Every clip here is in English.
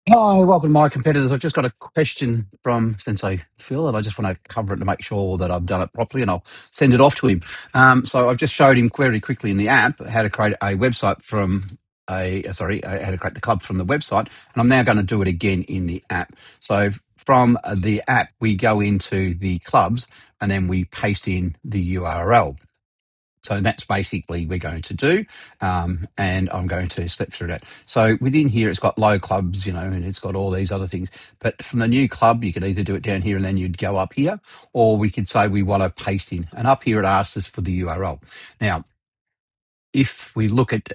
Hi, welcome to my competitors. I've just got a question from Sensei Phil, and I just want to cover it to make sure that I've done it properly, and I'll send it off to him. So I've just showed him very quickly in the app how to create a website from how to create the club from the website, and I'm now going to do it again in the app. So from the app, we go into the clubs, and then we paste in the URL. So that's basically we're going to do, and I'm going to step through that. So within here, it's got low clubs, and it's got all these other things. But from the new club, you could either do it down here and then you'd go up here, or we could say we want to paste in. And up here, it asks us for the URL. Now, if we look at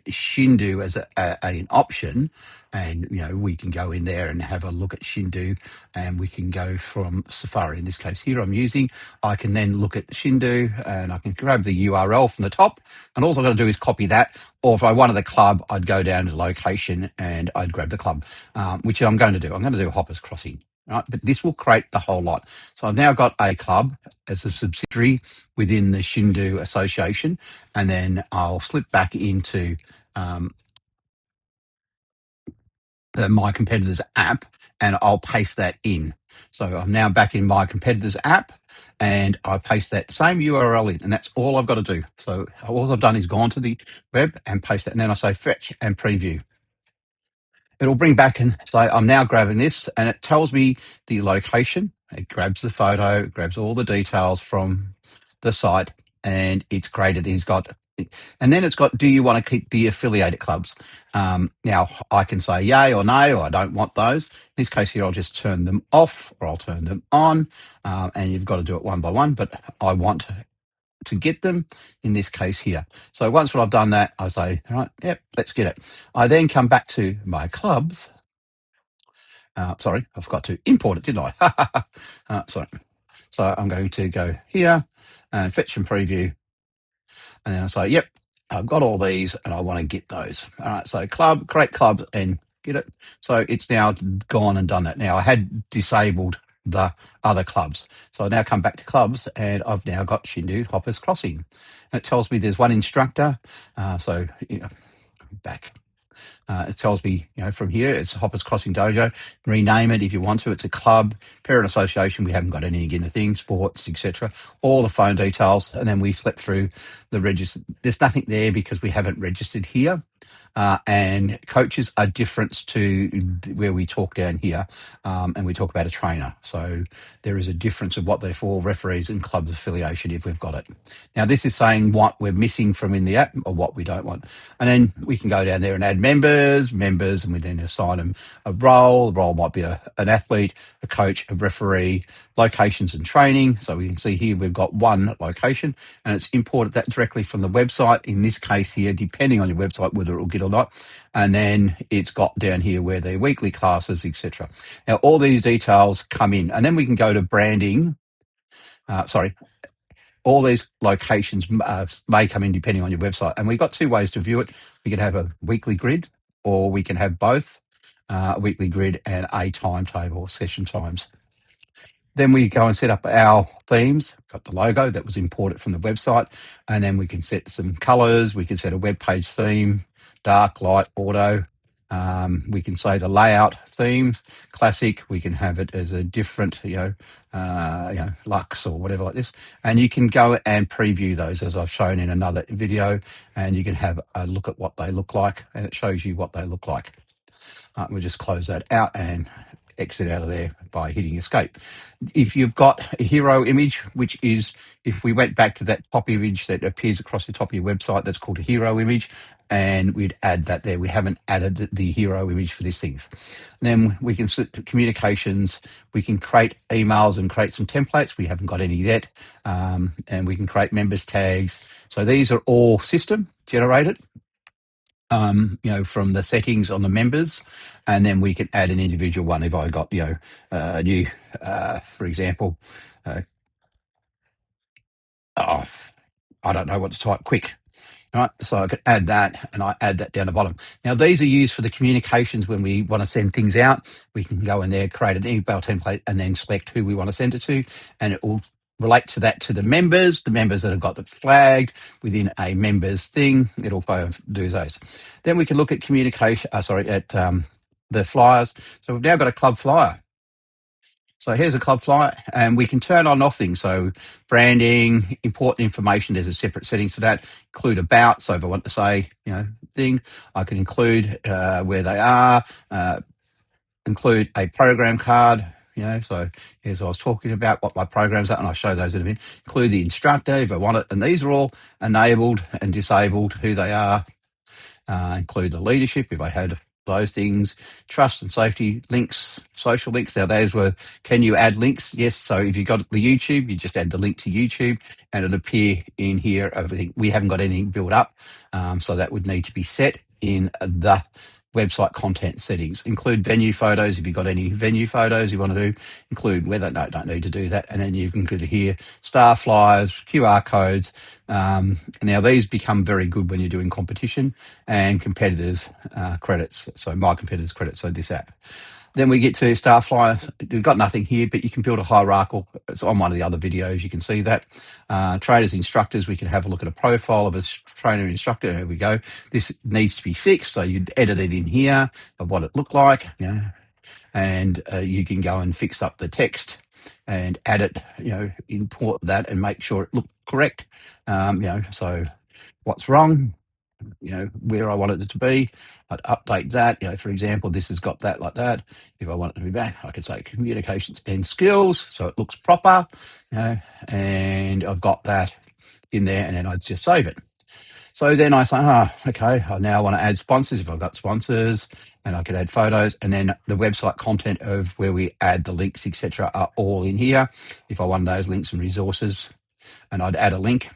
Shindu as an option, and we can go in there and have a look at Shindu, and we can go from Safari. In this case here, I can then look at Shindu, and I can grab the URL from the top, and all I've got to do is copy that. Or if I wanted the club, I'd go down to location and I'd grab the club, which I'm going to do. I'm going to do Hoppers Crossing. Right, but this will create the whole lot. So I've now got a club as a subsidiary within the Shindu Association, and then I'll slip back into the My Competitors app, and I'll paste that in. So I'm now back in My Competitors app, and I paste that same URL in, and that's all I've got to do. So all I've done is gone to the web and paste that, and then I say fetch and preview. It'll bring back and say, I'm now grabbing this, and it tells me the location. It grabs the photo, it grabs all the details from the site, and it's created. And then it's got, do you want to keep the affiliated clubs? Now, I can say yay or nay, or I don't want those. In this case here, I'll just turn them off, or I'll turn them on, and you've got to do it one by one, but I want to get them in this case here. So once I've done that, I say, all right, yep, let's get it. I then come back to my clubs. Sorry, I forgot to import it, didn't I? Sorry. So I'm going to go here and fetch and preview. And then I say, yep, I've got all these and I want to get those. All right, so club, create clubs and get it. So it's now gone and done that. Now I had disabled the other clubs. So I now come back to clubs and I've now got Shindu Hoppers Crossing. And it tells me there's one instructor. Back. It tells me, from here, it's Hoppers Crossing Dojo. Rename it if you want to. It's a club, parent association. We haven't got any in the thing, sports, etc. All the phone details, and then we slip through the register. There's nothing there because we haven't registered here. And coaches are different to where we talk down here, and we talk about a trainer. So there is a difference of what they're for, referees and clubs affiliation, if we've got it. Now, this is saying what we're missing from in the app or what we don't want. And then we can go down there and add members, and we then assign them a role. The role might be an athlete, a coach, a referee, locations and training. So we can see here we've got one location, and it's imported that directly from the website. In this case here, depending on your website, whether it will get or not. And then it's got down here where the weekly classes, etc. Now, all these details come in, and then we can go to branding. All these locations may come in depending on your website. And we've got two ways to view it. We can have a weekly grid, or we can have both, a weekly grid and a timetable, session times. Then we go and set up our themes. Got the logo that was imported from the website, and then we can set some colors. We can set a web page theme, dark, light, auto. We can say the layout themes, classic. We can have it as a different, Lux or whatever like this. And you can go and preview those, as I've shown in another video, and you can have a look at what they look like, and it shows you what they look like. We'll just close that out and exit out of there by hitting escape. If you've got a hero image, which is, if we went back to that top image that appears across the top of your website, that's called a hero image, and we'd add that there. We haven't added the hero image for these things. Then we can set communications. We can create emails and create some templates. We haven't got any yet. And we can create members tags. So these are all system generated. From the settings on the members, and then we can add an individual one. If I got, new, for example, I don't know what to type, quick. All right, so I could add that, and I add that down the bottom. Now, these are used for the communications when we want to send things out. We can go in there, create an email template, and then select who we want to send it to, and it will relate to that to the members that have got it flagged within a members thing. It'll do those. Then we can look at communication. the flyers. So we've now got a club flyer. So here's a club flyer, and we can turn on and off things. So branding, important information, there's a separate settings for that. Include about, so if I want to say, thing, I can include where they are, include a program card, so here's what I was talking about, what my programs are, and I'll show those in a minute. Include the instructor if I want it, and these are all enabled and disabled, who they are. Include the leadership if I had those things, trust and safety links, social links. Now those were, can you add links? Yes. So if you got the YouTube, you just add the link to YouTube and it'll appear in here. Everything, we haven't got anything built up. So that would need to be set in the website content settings. Include venue photos if you've got any venue photos you want to do. Include weather. No, don't need to do that. And then you can go to here, star flyers, QR codes. Now these become very good when you're doing competition and competitors credits. So my competitors credits. So this app. Then we get to Starflyer. We've got nothing here, but you can build a hierarchical. It's on one of the other videos. You can see that. Trainers, instructors, we can have a look at a profile of a trainer instructor. There we go. This needs to be fixed. So you'd edit it in here of what it looked like, and you can go and fix up the text and add it, import that and make sure it looked correct. So what's wrong, where I wanted it to be. I'd update that. For example, this has got that like that. If I want it to be back, I could say communications and skills, so it looks proper, and I've got that in there, and then I'd just save it. So then I say, okay, I now want to add sponsors if I've got sponsors, and I could add photos, and then the website content of where we add the links, etc., are all in here. If I want those links and resources, and I'd add a link,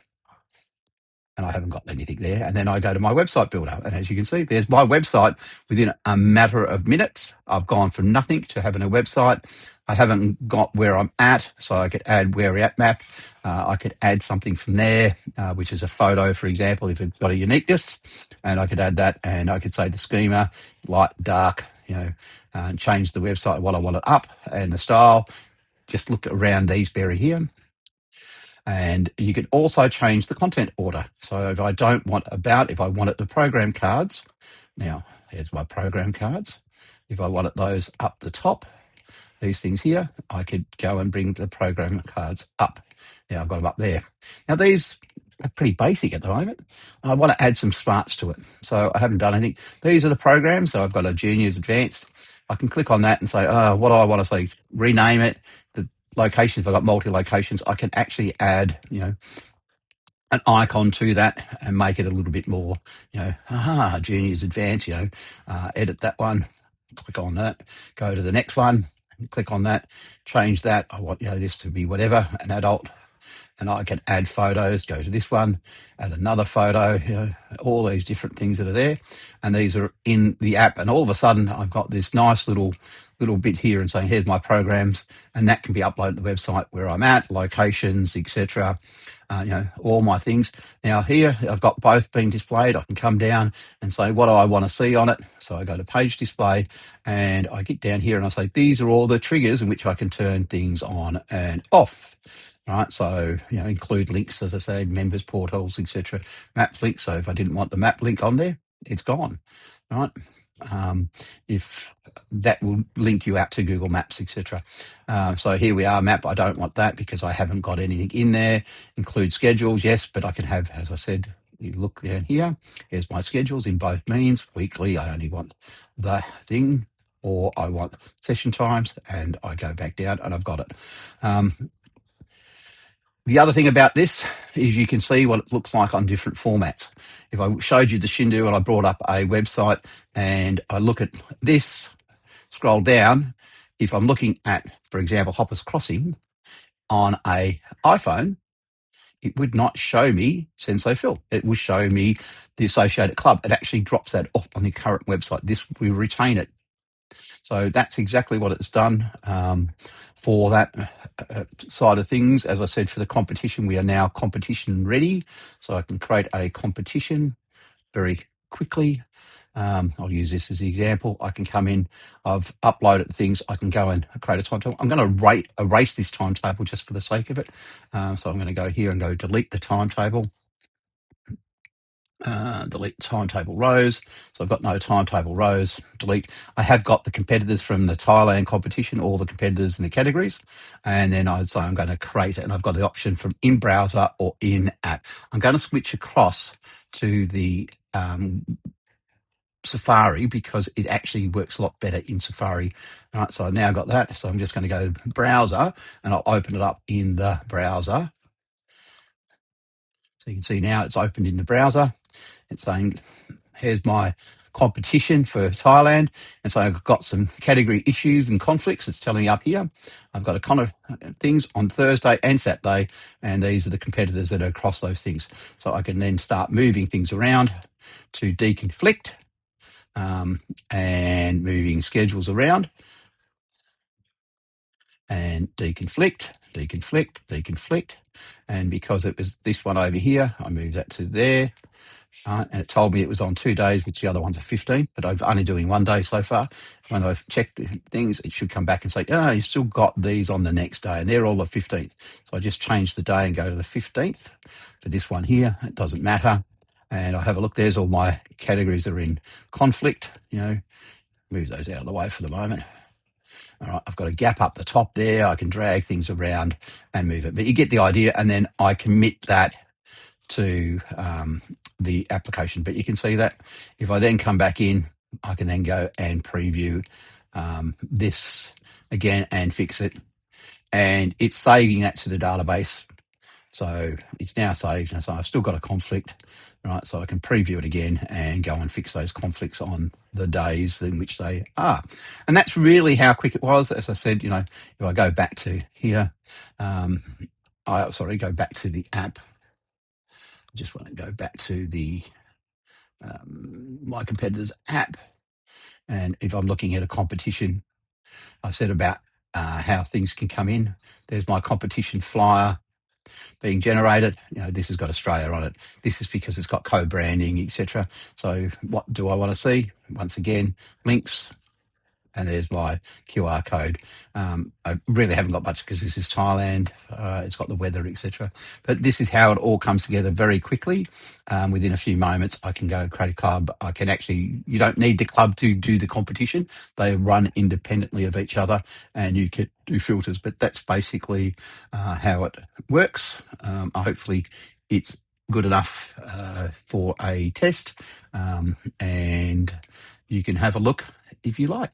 and I haven't got anything there. And then I go to my website builder. And as you can see, there's my website within a matter of minutes. I've gone from nothing to having a website. I haven't got where I'm at, so I could add where we're at map. I could add something from there, which is a photo, for example, if it's got a uniqueness. And I could add that, and I could say the schema, light, dark, and change the website, what I want it up, and the style. Just look around these berry here. And you can also change the content order. So if I don't want about, if I wanted the program cards, now here's my program cards. If I wanted those up the top, these things here, I could go and bring the program cards up. Now I've got them up there. Now these are pretty basic at the moment. I want to add some smarts to it. So I haven't done anything. These are the programs. So I've got a juniors advanced. I can click on that and say, what do I want to say? Rename it. The locations, if I've got multi-locations, I can actually add, an icon to that and make it a little bit more, juniors advanced, edit that one, click on that, go to the next one, click on that, change that. I want, this to be whatever, an adult, and I can add photos, go to this one, add another photo, all these different things that are there. And these are in the app. And all of a sudden I've got this nice little bit here and saying, here's my programs, and that can be uploaded to the website where I'm at, locations, etc. All my things. Now here I've got both being displayed. I can come down and say, what do I want to see on it? So I go to page display and I get down here and I say, these are all the triggers in which I can turn things on and off. Right, so include links, as I said, members portals, etc. Maps links. So if I didn't want the map link on there, it's gone. Right, if that will link you out to Google Maps, etc. So here we are, map. I don't want that because I haven't got anything in there. Include schedules, yes, but I can have, as I said, you look down here. Here's my schedules in both means. Weekly, I only want the thing, or I want session times, and I go back down and I've got it. The other thing about this is you can see what it looks like on different formats. If I showed you the Shindu and I brought up a website and I look at this, scroll down, if I'm looking at, for example, Hoppers Crossing on a iPhone, it would not show me Sensei Phil. It will show me the associated club. It actually drops that off on the current website. This, we retain it. So that's exactly what it's done for that side of things. As I said, for the competition, we are now competition ready. So I can create a competition very quickly. I'll use this as the example. I can come in, I've uploaded things, I can go and create a timetable. I'm going to erase this timetable just for the sake of it. So I'm going to go here and go delete the timetable. delete timetable rows. So I've got no timetable rows. Delete. I have got the competitors from the Thailand competition, all the competitors in the categories. And then I'd say I'm going to create it. And I've got the option from in browser or in app. I'm going to switch across to the Safari because it actually works a lot better in Safari. All right, so I've now got that. So I'm just going to go browser and I'll open it up in the browser. So you can see now it's opened in the browser. It's saying, here's my competition for Thailand. And so I've got some category issues and conflicts. It's telling me up here. I've got a kind of things on Thursday and Saturday, and these are the competitors that are across those things. So I can then start moving things around to deconflict and moving schedules around and deconflict, deconflict, deconflict. And because it was this one over here, I moved that to there. And it told me it was on 2 days, which the other ones are 15, but I've only doing 1 day so far. When I've checked things, it should come back and say, oh, you've still got these on the next day, and they're all the 15th. So I just change the day and go to the 15th for this one here. It doesn't matter. And I'll have a look. There's all my categories that are in conflict. Move those out of the way for the moment. All right, I've got a gap up the top there. I can drag things around and move it. But you get the idea, and then I commit that to the application. But you can see that if I then come back in, I can then go and preview this again and fix it. And it's saving that to the database. So it's now saved. And so I've still got a conflict, right? So I can preview it again and go and fix those conflicts on the days in which they are. And that's really how quick it was. As I said, if I go back to here, go back to the app. I just want to go back to the my competitors app. And if I'm looking at a competition, I said about how things can come in. There's my competition flyer being generated. This has got Australia on it. This is because it's got co-branding, etc. So what do I want to see? Once again, links. And there's my QR code. I really haven't got much because this is Thailand. It's got the weather, etc. But this is how it all comes together very quickly. Within a few moments, I can go create a club. You don't need the club to do the competition. They run independently of each other, and you can do filters. But that's basically how it works. Hopefully, it's good enough for a test, and you can have a look if you like.